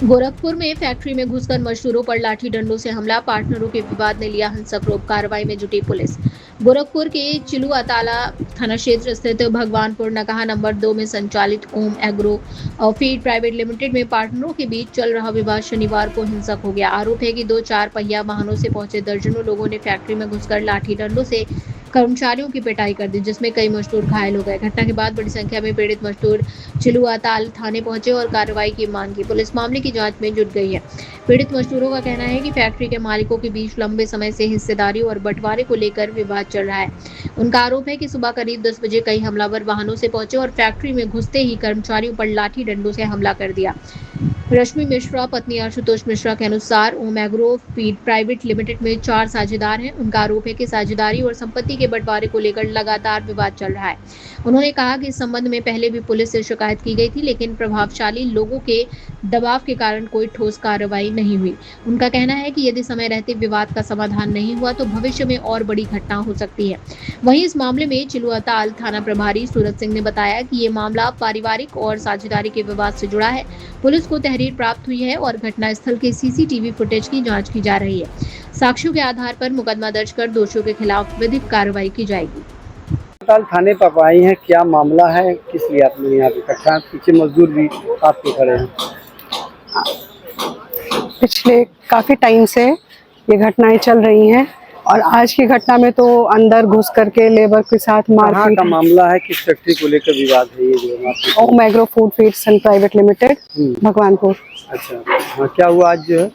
गोरखपुर में फैक्ट्री में घुसकर मजदूरों पर लाठी डंडों से हमला, पार्टनरों के विवाद ने लिया हिंसक रूप, कार्रवाई में जुटी पुलिस। गोरखपुर के चिलुआताला थाना क्षेत्र स्थित भगवानपुर नकाहा नंबर 2 में संचालित ओम एग्रो फीड प्राइवेट लिमिटेड में पार्टनरों के बीच चल रहा विवाद शनिवार को हिंसक हो गया। आरोप है कि 2 4 पहिया वाहनों से पहुंचे दर्जनों लोगों ने फैक्ट्री में घुसकर लाठी डंडों से कर्मचारियों की पिटाई कर दी, जिसमें कई मजदूर घायल हो गए। घटना के बाद बड़ी संख्या में पीड़ित मजदूर चिलुआताल थाने पहुंचे और कार्रवाई की मांग की। पुलिस मामले की जांच में जुट गई है। पीड़ित मजदूरों का कहना है कि फैक्ट्री के मालिकों के बीच लंबे समय से हिस्सेदारी और बंटवारे को लेकर विवाद चल रहा है। उनका आरोप है कि सुबह करीब 10 बजे कई हमलावर वाहनों से पहुंचे और फैक्ट्री में घुसते ही कर्मचारियों पर लाठी डंडों से हमला कर दिया। रश्मि मिश्रा पत्नी आशुतोष मिश्रा के अनुसार ओम एग्रो फीड प्राइवेट लिमिटेड में 4 साझेदार हैं। उनका आरोप है कि साझेदारी और संपत्ति के बंटवारे को लेकर लगातार विवाद चल रहा है। उन्होंने कहा कि इस संबंध में पहले भी पुलिस से शिकायत की गई थी, लेकिन प्रभावशाली लोगों के दबाव के कारण कोई ठोस कार्रवाई नहीं हुई। उनका कहना है कि यदि समय रहते विवाद का समाधान नहीं हुआ तो भविष्य में और बड़ी घटना हो सकती है। वहीं इस मामले में चिलुआताल थाना प्रभारी सूरज सिंह ने बताया कि ये मामला पारिवारिक और साझेदारी के विवाद से जुड़ा है। पुलिस को तहरीर प्राप्त हुई है और घटनास्थल के सीसीटीवी फुटेज की जांच की जा रही है। साक्ष्यों के आधार पर मुकदमा दर्ज कर दोषियों के खिलाफ विधिक कार्रवाई की जाएगी। थाने पर आई हैं, क्या मामला है, किस लिए आप लोग यहाँ पे इकट्ठा हैं? पीछे मजदूर भी आपके खड़े हैं। पिछले काफ़ी टाइम से ये घटनाएं चल रही हैं और आज की घटना में तो अंदर घुस करके लेबर के साथ मारपीट का मामला है, किस फैक्ट्री को लेकर विवाद है? ये जो Om agro food feeds and private limited Bhagwanpur. अच्छा, हाँ, क्या हुआ आज जो है?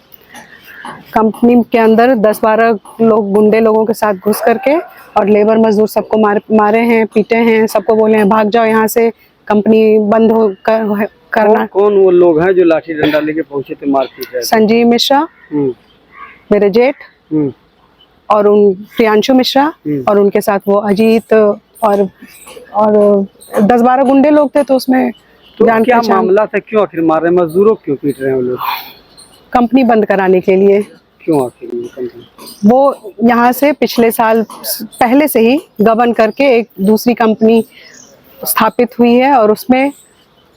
कंपनी के अंदर 10-12 लोग गुंडे लोगों के साथ घुस करके और लेबर मजदूर सबको मारे हैं, पीटे हैं, सबको बोले हैं भाग जाओ यहाँ से, कंपनी बंद हो करना। कौन वो लोग हैं जो लाठी डंडा लेके पहुंचे थे मारपीट? संजीव मिश्रा, मेरे जेठ, और उन प्रियांशु मिश्रा, और उनके साथ वो अजीत और 10-12 गुंडे लोग थे। तो उसमें तो क्या मामला था, क्यों आखिर मार रहे हैं? मजदूरों क्यों पीट रहे हैं वो लोग? कंपनी बंद कराने के लिए। क्यों आखिर कंपनी? वो यहाँ से पिछले साल पहले से ही गबन करके एक दूसरी कंपनी स्थापित हुई है और उसमें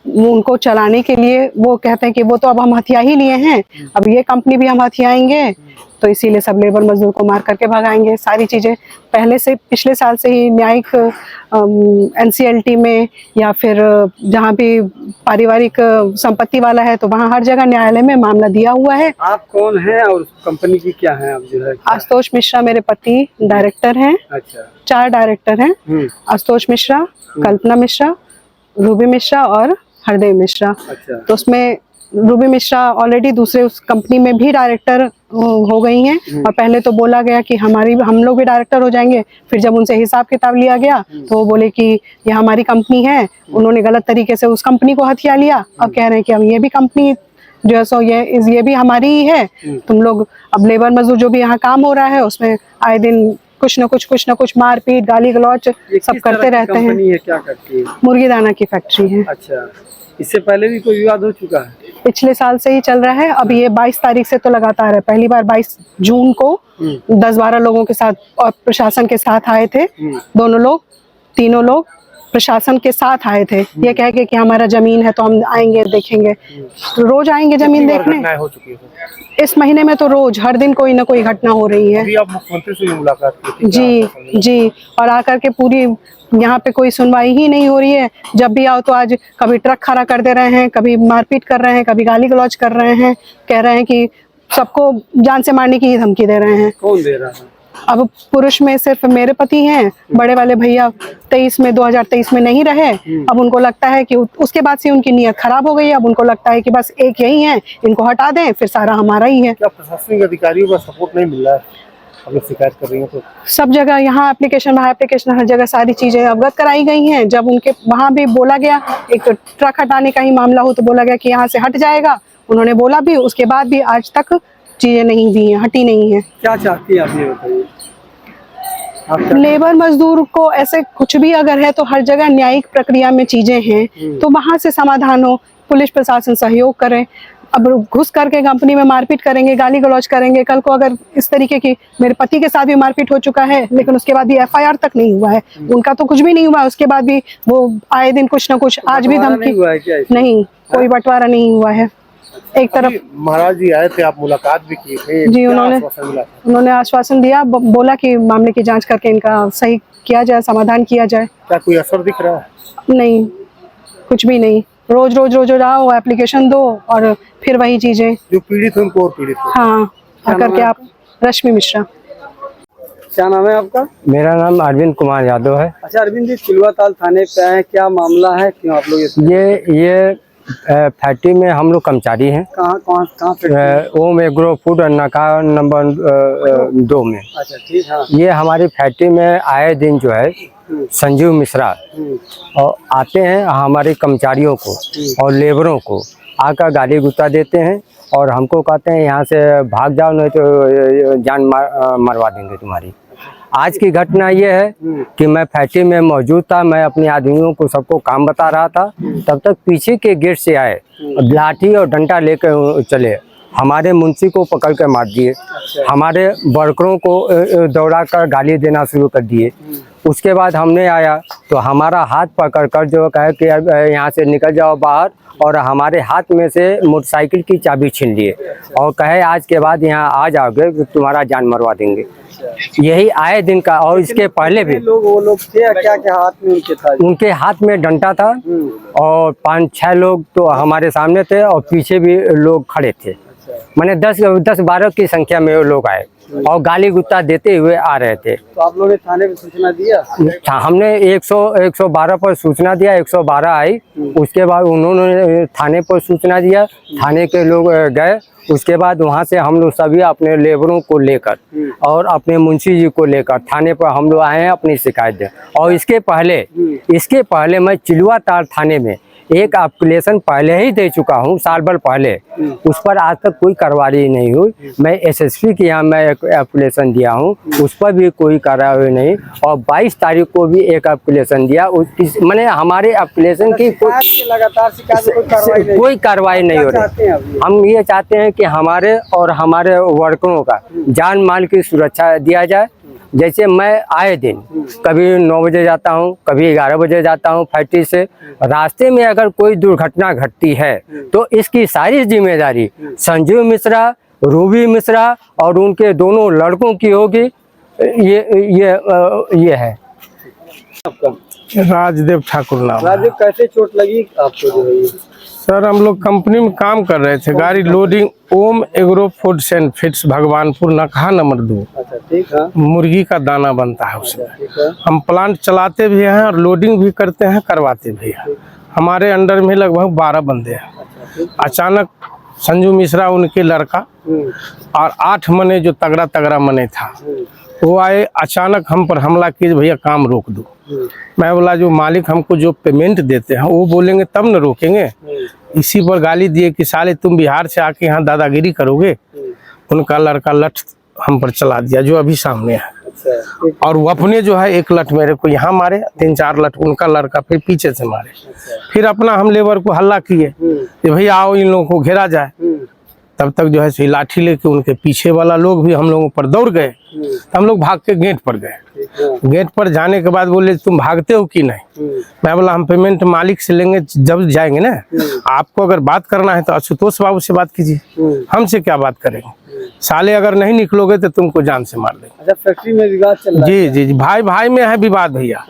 उनको चलाने के लिए वो कहते हैं कि वो तो अब हम हथिया ही लिए हैं, अब ये कंपनी भी हम हथियाएंगे, तो इसीलिए सब लेबर मजदूर को मार करके भगाएंगे। सारी चीज़ें पहले से पिछले साल से ही न्यायिक एनसीएलटी में या फिर जहाँ भी पारिवारिक संपत्ति वाला है तो वहाँ हर जगह न्यायालय में मामला दिया हुआ है। आप कौन हैं और कंपनी की क्या है? आप जो है आशुतोष मिश्रा मेरे पति डायरेक्टर हैं। अच्छा, 4 डायरेक्टर हैं, आशुतोष मिश्रा, कल्पना मिश्रा, रूबी मिश्रा और हरदेव मिश्रा। अच्छा। तो उसमें रूबी मिश्रा ऑलरेडी दूसरे उस कंपनी में भी डायरेक्टर हो गई हैं और पहले तो बोला गया कि हम लोग भी डायरेक्टर हो जाएंगे। फिर जब उनसे हिसाब किताब लिया गया तो वो बोले कि ये हमारी कंपनी है, उन्होंने गलत तरीके से उस कंपनी को हथिया लिया। अब कह रहे हैं कि हम ये भी कंपनी जो है सो ये भी हमारी ही है, तुम लोग अब लेबर मजदूर जो भी यहाँ काम हो रहा है उसमें आए दिन कुछ न कुछ मारपीट गाली गलौच सब करते रहते हैं। है, क्या करती है? मुर्गी दाना की फैक्ट्री है। अच्छा, इससे पहले भी कोई विवाद हो चुका है? पिछले साल से ही चल रहा है। अब ये 22 तारीख से तो लगातार है। पहली बार 22 जून को 10-12 लोगों के साथ और प्रशासन के साथ आए थे। तीनों लोग प्रशासन के साथ आए थे, ये कह के कि हमारा जमीन है तो हम आएंगे देखेंगे। रोज आएंगे जमीन देखने। हो चुकी है इस महीने में तो रोज हर दिन कोई ना कोई घटना हो रही है। अभी आप मुख्यमंत्री से मुलाकात की थी? जी, और आकर के पूरी यहाँ पे कोई सुनवाई ही नहीं हो रही है। जब भी आओ तो आज कभी ट्रक खड़ा कर दे रहे हैं, कभी मारपीट कर रहे हैं, कभी गाली गलौज कर रहे हैं, कह रहे हैं कि सबको जान से मारने की धमकी दे रहे हैं। कौन दे रहा है? अब पुरुष में सिर्फ मेरे पति हैं, बड़े वाले भैया 2023 में नहीं रहे। अब उनको लगता है कि उसके बाद से उनकी नीयत खराब हो गई है। अब उनको लगता है कि बस एक यही है, इनको हटा दें फिर सारा हमारा ही है। क्या प्रशासनिक अधिकारियों का सपोर्ट नहीं मिल रहा है? अगर शिकायत कर रही हैं तो सब जगह यहाँ एप्लीकेशन वहाँ एप्लीकेशन, हर जगह सारी चीजें अवगत कराई गई हैं। जब उनके वहाँ भी बोला गया, एक ट्रक हटाने का ही मामला हो तो बोला गया कि यहाँ से हट जाएगा, उन्होंने बोला भी, उसके बाद भी आज तक चीजें नहीं हुई हैं, हटी नहीं है। क्या चाहती है आप ये बताइए? लेबर मजदूर को ऐसे कुछ भी अगर है तो हर जगह न्यायिक प्रक्रिया में चीजें हैं तो वहां से समाधान हो, पुलिस प्रशासन सहयोग करे। अब घुस करके कंपनी में मारपीट करेंगे, गाली गलौज करेंगे। कल को अगर इस तरीके की, मेरे पति के साथ भी मारपीट हो चुका है लेकिन उसके बाद भी एफआईआर तक नहीं हुआ है, उनका तो कुछ भी नहीं हुआ, उसके बाद भी वो आए दिन कुछ ना कुछ, आज भी धमकी हुआ है क्या? नहीं, कोई बंटवारा नहीं हुआ है। एक तरफ महाराज जी आए थे, आप मुलाकात भी की थी जी, क्या उन्होंने आश्वासन मिला था? उन्होंने आश्वासन दिया, बोला कि मामले की जांच करके इनका सही किया जाए, समाधान किया जाए। क्या कोई असर दिख रहा है? नहीं, कुछ भी नहीं। रोज आओ, एप्लीकेशन दो और फिर वही चीजें। जो पीड़ित है उनको और पीड़ित है। हाँ, क्या आकर नाम के है आप रश्मि मिश्रा। क्या नाम है आपका? मेरा नाम अरविंद कुमार यादव है। अच्छा अरविंद जी, चिलुआताल थाने पे आए हैं, क्या मामला है, क्यों आप लोग ये फैक्ट्री में हम लोग कर्मचारी हैं। कहाँ पे? ओम एग्रो फूड नका नंबर 2 में। अच्छा ठीक, हाँ। ये हमारी फैक्ट्री में आए दिन जो है संजीव मिश्रा और आते हैं हमारे कर्मचारियों को और लेबरों को आकर गाली गुस्सा देते हैं और हमको कहते हैं यहाँ से भाग जाओ, नहीं तो जान मरवा देंगे तुम्हारी। आज की घटना ये है कि मैं फैक्ट्री में मौजूद था, मैं अपने आदमियों को सबको काम बता रहा था, तब तक पीछे के गेट से आए, लाठी और डंडा लेकर चले, हमारे मुंशी को पकड़ कर मार दिए, हमारे वर्करों को दौड़ा कर गाली देना शुरू कर दिए। उसके बाद हमने आया तो हमारा हाथ पकड़ कर जो कहे कि अब यहाँ से निकल जाओ बाहर, और हमारे हाथ में से मोटरसाइकिल की चाबी छीन लिए और कहे आज के बाद यहाँ आ जाओगे तो तुम्हारा जान मरवा देंगे। यही आए दिन का। और इसके पहले भी वो लोग थे, क्या हाथ में उनके था? उनके हाथ में डंडा था और 5-6 लोग तो हमारे सामने थे और पीछे भी लोग खड़े थे। मैंने 10-12 की संख्या में वो लोग आए और गाली गुस्सा देते हुए आ रहे थे। तो आप लोगों ने थाने में सूचना दिया? हमने 112 पर सूचना दिया, 112 आई। उसके बाद उन्होंने थाने पर सूचना दिया, थाने के लोग गए। उसके बाद वहां से हम लोग सभी अपने लेबरों को लेकर और अपने मुंशी जी को लेकर थाने पर हम लोग आए हैं अपनी शिकायत दें। और इसके पहले मैं चिलुआताल थाने में एक एप्लीकेशन पहले ही दे चुका हूं, साल भर पहले। उस पर आज तक कोई कार्रवाई नहीं हुई। मैं एसएसपी के यहाँ मैं एक एप्लीकेशन दिया हूं, उस पर भी कोई कार्रवाई नहीं। और 22 तारीख को भी एक एप्लीकेशन दिया, मैंने हमारे एप्लीकेशन की लगातार कोई कार्रवाई नहीं हो रही। हम ये चाहते हैं कि हमारे और हमारे वर्करों का जान माल की सुरक्षा दिया जाए। जैसे मैं आए दिन कभी 9 बजे जाता हूं, कभी 11 बजे जाता हूं फैक्ट्री से। रास्ते में अगर कोई दुर्घटना घटती है तो इसकी सारी जिम्मेदारी संजीव मिश्रा, रूबी मिश्रा और उनके दोनों लड़कों की होगी। ये है। राजदेव ठाकुर नाम। राजू, कैसे चोट लगी आपको जो है? सर हम लोग कंपनी में काम कर रहे थे, गाड़ी loading Om agro foods and feeds Bhagwanpur Nakaha number 2। अच्छा ठीक है। मुर्गी का दाना बनता है उसमें। ठीक है। हम प्लांट चलाते भी हैं और लोडिंग भी करते हैं, करवाते भी हैं। हमारे अंडर में लगभग 12 बंदे हैं। अचानक संजू मिश्रा उनके लड़का और 8 मने जो तगड़ा मने था, वो आए, अचानक हम पर हमला किए, भैया काम रोक दो। मैं बोला जो मालिक हमको जो पेमेंट देते हैं वो बोलेंगे तब न रोकेंगे। इसी पर गाली दिए कि साले तुम बिहार से आके यहाँ दादागिरी करोगे। उनका लड़का लठ हम पर चला दिया जो अभी सामने है। और वो अपने जो है एक लठ मेरे को यहाँ मारे, 3-4 लठ उनका लड़का फिर पीछे से मारे। फिर अपना हम लेबर को हल्ला किए कि भैया आओ इन लोगों को घेरा जाए। तब तक जो है लाठी लेके उनके पीछे वाला लोग भी हम लोगों पर दौड़ गए। तो हम लोग भाग के गेट पर गए। गेट पर जाने के बाद बोले तुम भागते हो कि नहीं? मैं बोला हम पेमेंट मालिक से लेंगे जब जाएंगे ना। आपको अगर बात करना है तो आशुतोष बाबू से बात कीजिए, हमसे क्या बात करेंगे? साले अगर नहीं निकलोगे तो तुमको जान से मार देंगे। अच्छा, फैक्ट्री में विवाद चल रहा है? जी, भाई में है विवाद भैया।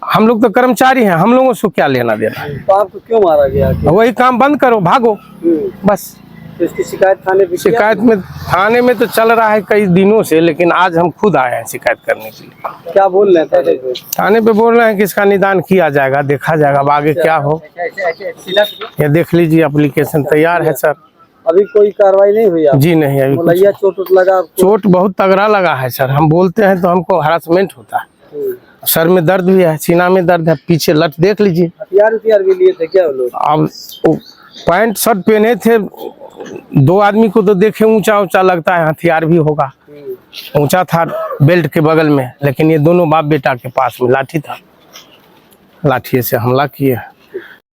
हम लोग तो कर्मचारी हैं, हम लोगों से क्या लेना देना। तो आपको क्यों मारा गया? वही काम बंद करो, भागो बस। तो इसकी शिकायत थाने पे? शिकायत में थाने में तो चल रहा है कई दिनों से, लेकिन आज हम खुद आए हैं शिकायत करने के लिए। क्या बोल रहे हैं थाने पे? बोल रहे हैं कि इसका निदान किया जाएगा, देखा जाएगा अब आगे क्या हो। ये देख लीजिए एप्लीकेशन तैयार है सर। अभी कोई कार्रवाई नहीं हुई? जी नहीं, अभी भैया चोट लगा आपको? चोट बहुत तगड़ा लगा है सर। हम बोलते हैं तो हमको हरासमेंट होता है। सर में दर्द भी है, सीना में दर्द है, पीछे लट देख लीजिए। हथियार भी लिए थे क्या वो लोग? अब पैंट शर्ट पहने थे, 2 आदमी को तो देखे ऊंचा लगता है, हथियार भी होगा। ऊंचा था बेल्ट के बगल में, लेकिन ये दोनों बाप बेटा के पास में लाठी था, लाठी से हमला किए।